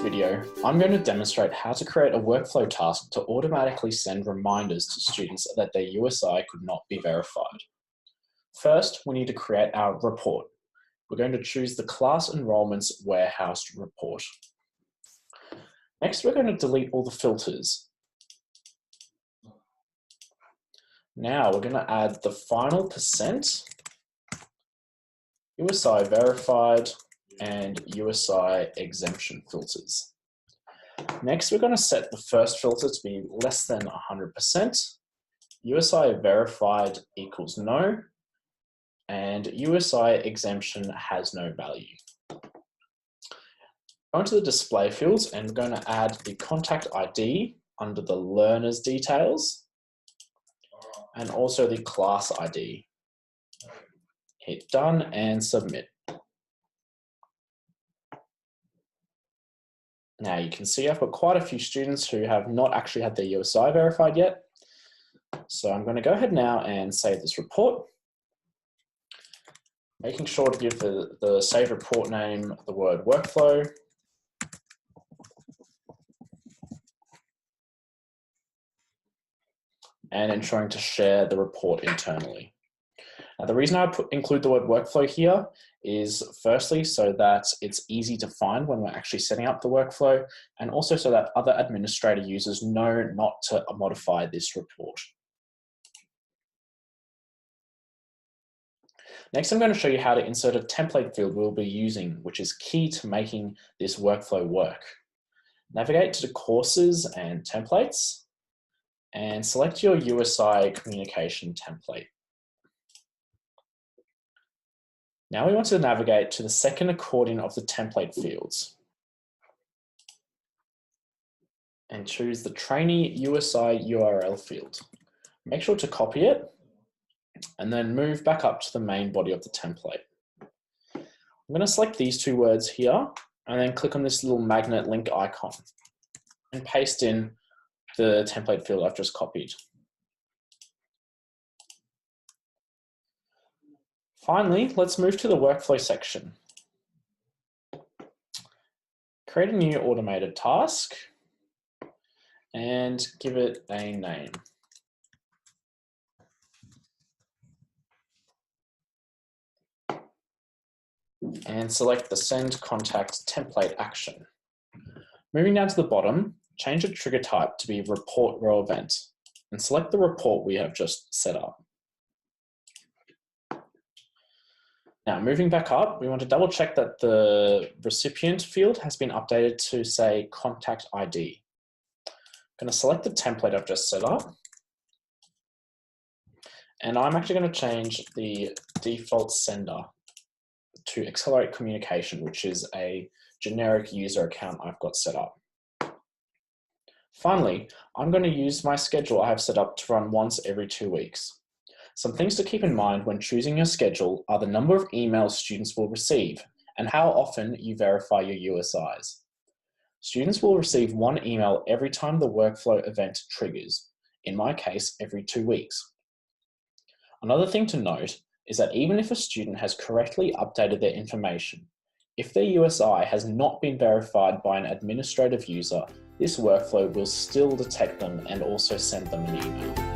video, I'm going to demonstrate how to create a workflow task to automatically send reminders to students that their USI could not be verified. First, we need to create our report. We're going to choose the class enrollments warehouse report. Next, we're going to delete all the filters. Now we're going to add the final percent, USI verified, and USI exemption filters. Next, we're going to set the first filter to be less than 100%, USI verified equals no, and USI exemption has no value. Go into the display fields and we're going to add the contact ID under the learner's details and also the class ID. Hit done and submit. Now you can see I've got quite a few students who have not actually had their USI verified yet. So I'm going to go ahead now and save this report, making sure to give the save report name the word workflow. And ensuring to share the report internally. Now, the reason I include the word workflow here is firstly so that it's easy to find when we're actually setting up the workflow, and also so that other administrator users know not to modify this report. Next, I'm going to show you how to insert a template field we'll be using, which is key to making this workflow work. Navigate to the courses and templates, and select your USI communication template. Now we want to navigate to the second accordion of the template fields and choose the trainee USI URL field. Make sure to copy it and then move back up to the main body of the template. I'm going to select these two words here and then click on this little magnet link icon and paste in the template field I've just copied. Finally, let's move to the workflow section. Create a new automated task and give it a name. And select the send contact template action. Moving down to the bottom, change the trigger type to be report row event and select the report we have just set up. Now, moving back up, we want to double check that the recipient field has been updated to say contact ID. I'm going to select the template I've just set up. And I'm actually going to change the default sender to aXcelerate communication, which is a generic user account I've got set up. Finally, I'm going to use my schedule I have set up to run once every 2 weeks. Some things to keep in mind when choosing your schedule are the number of emails students will receive and how often you verify your USIs. Students will receive one email every time the workflow event triggers, in my case, every 2 weeks. Another thing to note is that even if a student has correctly updated their information, if their USI has not been verified by an administrative user, this workflow will still detect them and also send them an email.